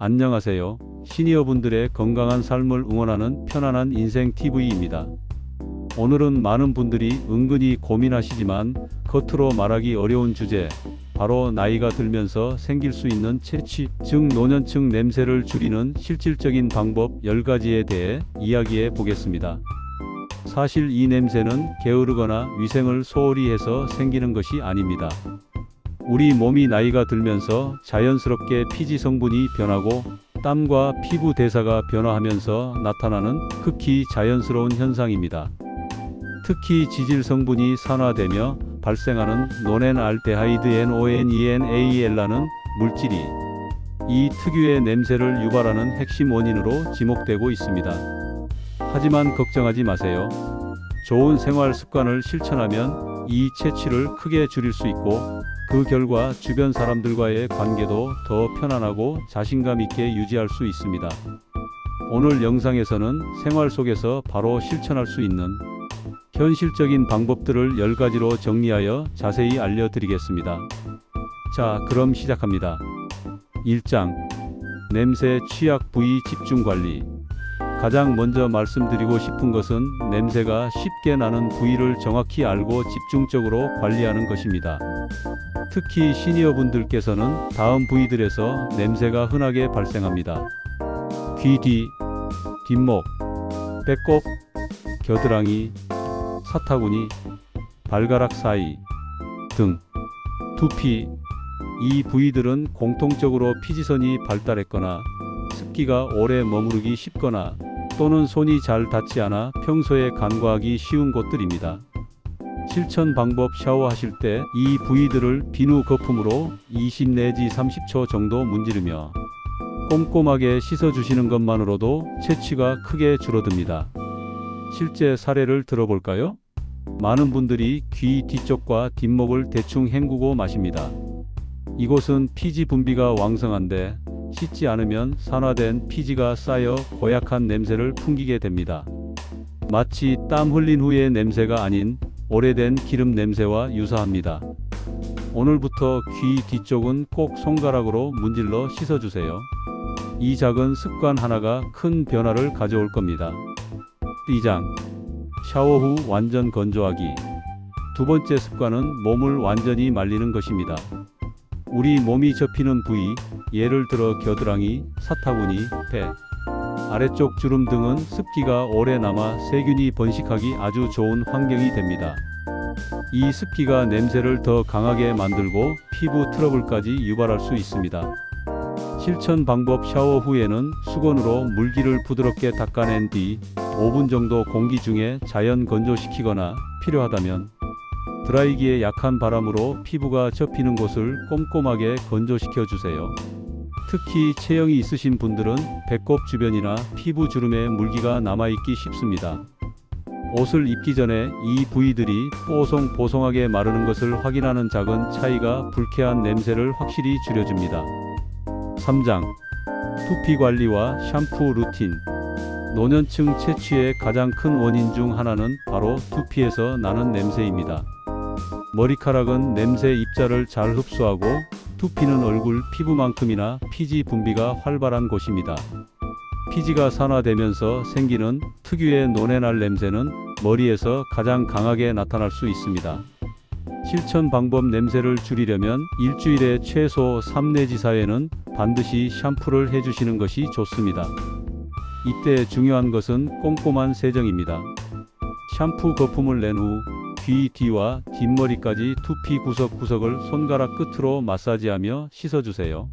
안녕하세요. 시니어분들의 건강한 삶을 응원하는 편안한 인생 TV입니다. 오늘은 많은 분들이 은근히 고민하시지만 겉으로 말하기 어려운 주제, 바로 나이가 들면서 생길 수 있는 체취, 즉 노년층 냄새를 줄이는 실질적인 방법 10가지에 대해 이야기해 보겠습니다. 사실 이 냄새는 게으르거나 위생을 소홀히 해서 생기는 것이 아닙니다. 우리 몸이 나이가 들면서 자연스럽게 피지 성분이 변하고 땀과 피부 대사가 변화하면서 나타나는 극히 자연스러운 현상입니다. 특히 지질 성분이 산화되며 발생하는 노넨알데하이드 NONENAL라는 물질이 이 특유의 냄새를 유발하는 핵심 원인으로 지목되고 있습니다. 하지만 걱정하지 마세요. 좋은 생활 습관을 실천하면 이 채취를 크게 줄일 수 있고 그 결과 주변 사람들과의 관계도 더 편안하고 자신감 있게 유지할 수 있습니다. 오늘 영상에서는 생활 속에서 바로 실천할 수 있는 현실적인 방법들을 10가지로 정리하여 자세히 알려드리겠습니다. 자, 그럼 시작합니다. 1장 냄새 취약 부위 집중 관리. 가장 먼저 말씀드리고 싶은 것은 냄새가 쉽게 나는 부위를 정확히 알고 집중적으로 관리하는 것입니다. 특히 시니어분들께서는 다음 부위들에서 냄새가 흔하게 발생합니다. 귀 뒤, 뒷목, 배꼽, 겨드랑이, 사타구니, 발가락 사이 등. 두피. 이 부위들은 공통적으로 피지선이 발달했거나 습기가 오래 머무르기 쉽거나 또는 손이 잘 닿지 않아 평소에 간과하기 쉬운 곳들입니다. 실천 방법: 샤워하실 때 이 부위들을 비누 거품으로 20 내지 30초 정도 문지르며 꼼꼼하게 씻어주시는 것만으로도 채취가 크게 줄어듭니다. 실제 사례를 들어볼까요? 많은 분들이 귀 뒤쪽과 뒷목을 대충 헹구고 마십니다. 이곳은 피지 분비가 왕성한데 씻지 않으면 산화된 피지가 쌓여 고약한 냄새를 풍기게 됩니다. 마치 땀 흘린 후의 냄새가 아닌 오래된 기름 냄새와 유사합니다. 오늘부터 귀 뒤쪽은 꼭 손가락으로 문질러 씻어주세요. 이 작은 습관 하나가 큰 변화를 가져올 겁니다. 2장 샤워 후 완전 건조하기. 두 번째 습관은 몸을 완전히 말리는 것입니다. 우리 몸이 접히는 부위, 예를 들어 겨드랑이, 사타구니, 배, 아래쪽 주름 등은 습기가 오래 남아 세균이 번식하기 아주 좋은 환경이 됩니다. 이 습기가 냄새를 더 강하게 만들고 피부 트러블까지 유발할 수 있습니다. 실천 방법: 샤워 후에는 수건으로 물기를 부드럽게 닦아낸 뒤 5분 정도 공기 중에 자연 건조시키거나 필요하다면 드라이기에 약한 바람으로 피부가 접히는 곳을 꼼꼼하게 건조시켜 주세요. 특히 체형이 있으신 분들은 배꼽 주변이나 피부 주름에 물기가 남아있기 쉽습니다. 옷을 입기 전에 이 부위들이 뽀송뽀송하게 마르는 것을 확인하는 작은 차이가 불쾌한 냄새를 확실히 줄여줍니다. 3장 두피 관리와 샴푸 루틴. 노년층 채취의 가장 큰 원인 중 하나는 바로 두피에서 나는 냄새입니다. 머리카락은 냄새 입자를 잘 흡수하고 두피는 얼굴 피부만큼이나 피지 분비가 활발한 곳입니다. 피지가 산화되면서 생기는 특유의 노넨알 냄새는 머리에서 가장 강하게 나타날 수 있습니다. 실천 방법: 냄새를 줄이려면 일주일에 최소 3 내지 4회는 반드시 샴푸를 해주시는 것이 좋습니다. 이때 중요한 것은 꼼꼼한 세정입니다. 샴푸 거품을 낸 후 귀 뒤와 뒷머리까지 두피 구석구석을 손가락 끝으로 마사지하며 씻어주세요.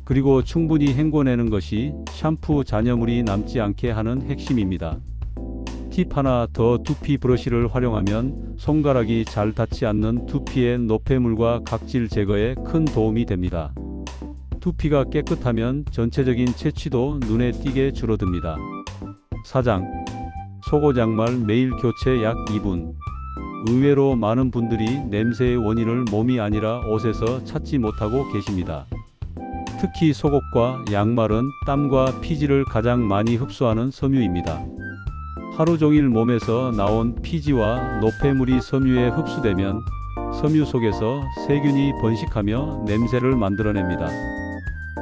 그리고 충분히 헹궈내는 것이 샴푸 잔여물이 남지 않게 하는 핵심입니다. 팁 하나 더: 두피 브러쉬를 활용하면 손가락이 잘 닿지 않는 두피의 노폐물과 각질 제거에 큰 도움이 됩니다. 두피가 깨끗하면 전체적인 채취도 눈에 띄게 줄어듭니다. 4장 속옷 양말 매일 교체 약 2분. 의외로 많은 분들이 냄새의 원인을 몸이 아니라 옷에서 찾지 못하고 계십니다. 특히 속옷과 양말은 땀과 피지를 가장 많이 흡수하는 섬유입니다. 하루 종일 몸에서 나온 피지와 노폐물이 섬유에 흡수되면 섬유 속에서 세균이 번식하며 냄새를 만들어냅니다.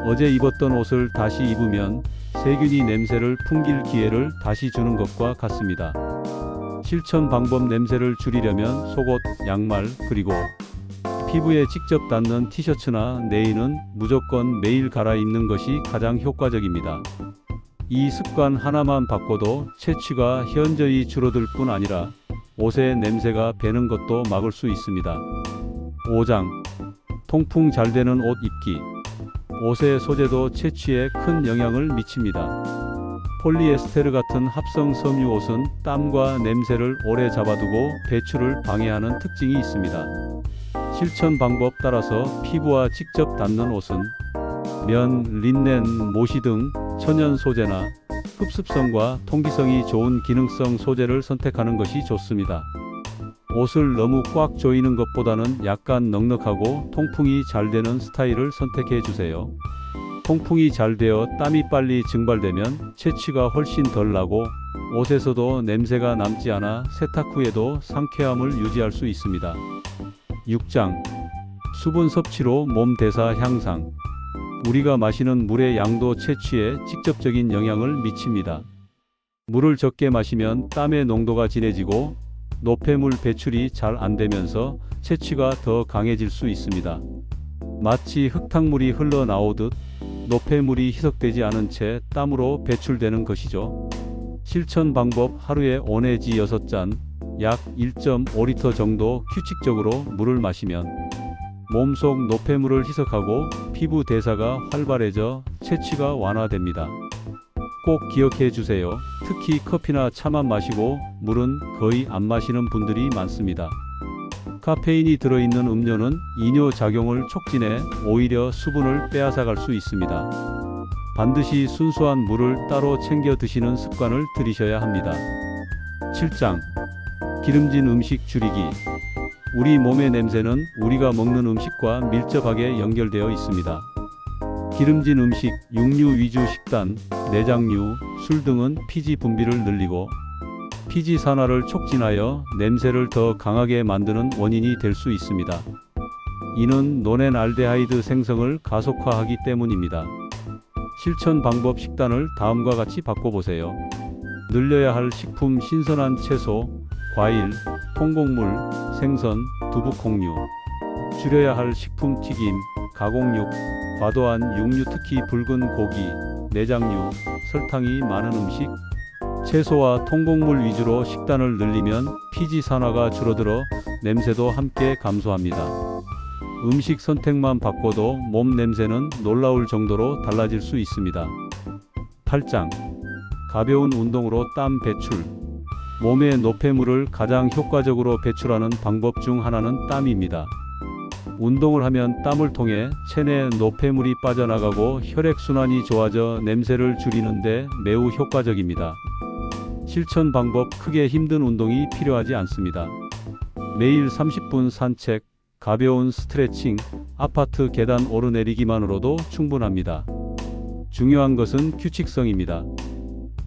어제 입었던 옷을 다시 입으면 세균이 냄새를 풍길 기회를 다시 주는 것과 같습니다. 실천 방법. 냄새를 줄이려면 속옷, 양말, 그리고 피부에 직접 닿는 티셔츠나 네일은 무조건 매일 갈아입는 것이 가장 효과적입니다. 이 습관 하나만 바꿔도 채취가 현저히 줄어들 뿐 아니라 옷의 냄새가 배는 것도 막을 수 있습니다. 5장. 통풍 잘 되는 옷 입기. 옷의 소재도 채취에 큰 영향을 미칩니다. 폴리에스테르 같은 합성 섬유 옷은 땀과 냄새를 오래 잡아두고 배출을 방해하는 특징이 있습니다. 실천 방법 따라서 피부와 직접 닿는 옷은 면, 린넨, 모시 등 천연 소재나 흡습성과 통기성이 좋은 기능성 소재를 선택하는 것이 좋습니다. 옷을 너무 꽉 조이는 것보다는 약간 넉넉하고 통풍이 잘 되는 스타일을 선택해 주세요. 통풍이 잘 되어 땀이 빨리 증발되면 채취가 훨씬 덜 나고 옷에서도 냄새가 남지 않아 세탁 후에도 상쾌함을 유지할 수 있습니다. 6장. 수분 섭취로 몸 대사 향상. 우리가 마시는 물의 양도 채취에 직접적인 영향을 미칩니다. 물을 적게 마시면 땀의 농도가 진해지고 노폐물 배출이 잘 안되면서 채취가 더 강해질 수 있습니다. 마치 흙탕물이 흘러나오듯 노폐물이 희석되지 않은 채 땀으로 배출되는 것이죠. 실천 방법. 하루에 5 내지 6잔, 약 1.5리터 정도 규칙적으로 물을 마시면 몸속 노폐물을 희석하고 피부 대사가 활발해져 채취가 완화됩니다. 꼭 기억해 주세요. 특히 커피나 차만 마시고 물은 거의 안 마시는 분들이 많습니다. 카페인이 들어있는 음료는 이뇨 작용을 촉진해 오히려 수분을 빼앗아갈 수 있습니다. 반드시 순수한 물을 따로 챙겨 드시는 습관을 들이셔야 합니다. 7장. 기름진 음식 줄이기. 우리 몸의 냄새는 우리가 먹는 음식과 밀접하게 연결되어 있습니다. 기름진 음식, 육류 위주 식단, 내장류, 술 등은 피지 분비를 늘리고 피지 산화를 촉진하여 냄새를 더 강하게 만드는 원인이 될 수 있습니다. 이는 노넨알데하이드 생성을 가속화하기 때문입니다. 실천 방법. 식단을 다음과 같이 바꿔보세요. 늘려야 할 식품. 신선한 채소, 과일, 통곡물, 생선, 두부, 콩류. 줄여야 할 식품. 튀김, 가공육, 과도한 육류 특히 붉은 고기, 내장류, 설탕이 많은 음식. 채소와 통곡물 위주로 식단을 늘리면 피지 산화가 줄어들어 냄새도 함께 감소합니다. 음식 선택만 바꿔도 몸 냄새는 놀라울 정도로 달라질 수 있습니다. 8장. 가벼운 운동으로 땀 배출. 몸의 노폐물을 가장 효과적으로 배출하는 방법 중 하나는 땀입니다. 운동을 하면 땀을 통해 체내 노폐물이 빠져나가고 혈액순환이 좋아져 냄새를 줄이는데 매우 효과적입니다. 실천 방법. 크게 힘든 운동이 필요하지 않습니다. 매일 30분 산책, 가벼운 스트레칭, 아파트 계단 오르내리기만으로도 충분합니다. 중요한 것은 규칙성입니다.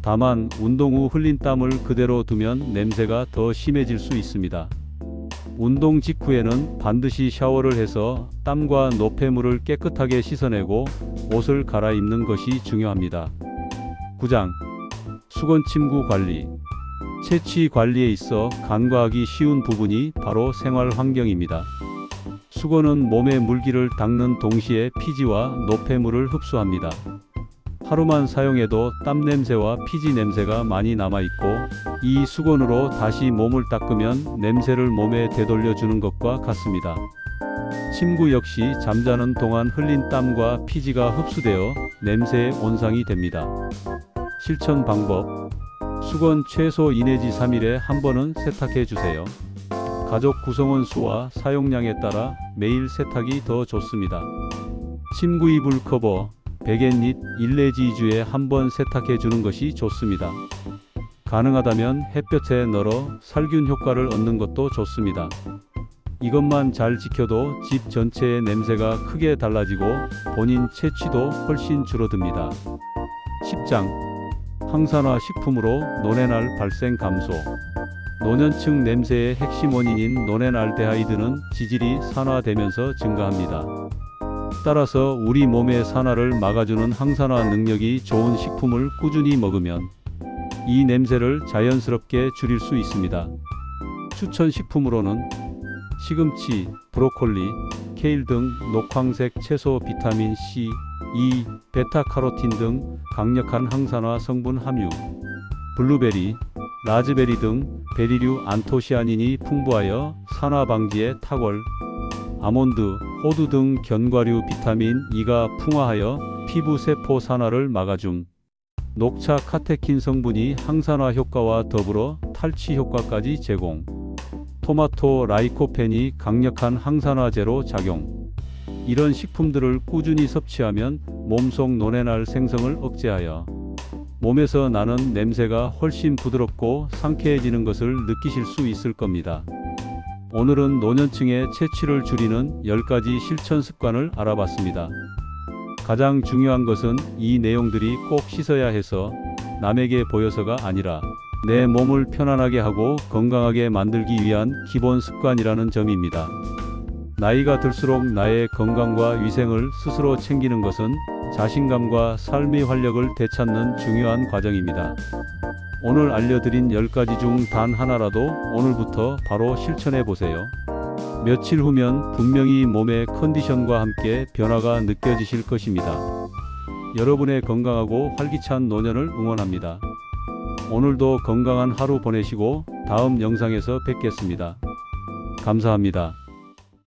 다만 운동 후 흘린 땀을 그대로 두면 냄새가 더 심해질 수 있습니다. 운동 직후에는 반드시 샤워를 해서 땀과 노폐물을 깨끗하게 씻어내고 옷을 갈아입는 것이 중요합니다. 9장. 수건 침구 관리. 채취 관리에 있어 간과하기 쉬운 부분이 바로 생활 환경입니다. 수건은 몸의 물기를 닦는 동시에 피지와 노폐물을 흡수합니다. 하루만 사용해도 땀 냄새와 피지 냄새가 많이 남아있고 이 수건으로 다시 몸을 닦으면 냄새를 몸에 되돌려주는 것과 같습니다. 침구 역시 잠자는 동안 흘린 땀과 피지가 흡수되어 냄새의 온상이 됩니다. 실천 방법. 수건 최소 2 내지 3일에 한 번은 세탁해 주세요. 가족 구성원 수와 사용량에 따라 매일 세탁이 더 좋습니다. 침구 이불 커버, 베갯잎 1 내지 2주에 한 번 세탁해 주는 것이 좋습니다. 가능하다면 햇볕에 널어 살균 효과를 얻는 것도 좋습니다. 이것만 잘 지켜도 집 전체의 냄새가 크게 달라지고 본인 채취도 훨씬 줄어듭니다. 10장. 항산화 식품으로 노넨알 발생 감소. 노년층 냄새의 핵심 원인인 노넨알데하이드는 지질이 산화되면서 증가합니다. 따라서 우리 몸의 산화를 막아주는 항산화 능력이 좋은 식품을 꾸준히 먹으면 이 냄새를 자연스럽게 줄일 수 있습니다. 추천 식품으로는 시금치, 브로콜리, 케일 등 녹황색 채소 비타민 C, E, 베타카로틴 등 강력한 항산화 성분 함유, 블루베리, 라즈베리 등 베리류 안토시아닌이 풍부하여 산화 방지에 탁월, 아몬드, 호두 등 견과류 비타민 E가 풍화하여 피부 세포 산화를 막아줌, 녹차 카테킨 성분이 항산화 효과와 더불어 탈취 효과까지 제공, 토마토 라이코펜이 강력한 항산화제로 작용. 이런 식품들을 꾸준히 섭취하면 몸속 노네날 생성을 억제하여 몸에서 나는 냄새가 훨씬 부드럽고 상쾌해지는 것을 느끼실 수 있을 겁니다. 오늘은 노년층의 체취를 줄이는 10가지 실천 습관을 알아봤습니다. 가장 중요한 것은 이 내용들이 꼭 씻어야 해서 남에게 보여서가 아니라 내 몸을 편안하게 하고 건강하게 만들기 위한 기본 습관이라는 점입니다. 나이가 들수록 나의 건강과 위생을 스스로 챙기는 것은 자신감과 삶의 활력을 되찾는 중요한 과정입니다. 오늘 알려드린 10가지 중 단 하나라도 오늘부터 바로 실천해 보세요. 며칠 후면 분명히 몸의 컨디션과 함께 변화가 느껴지실 것입니다. 여러분의 건강하고 활기찬 노년을 응원합니다. 오늘도 건강한 하루 보내시고 다음 영상에서 뵙겠습니다. 감사합니다.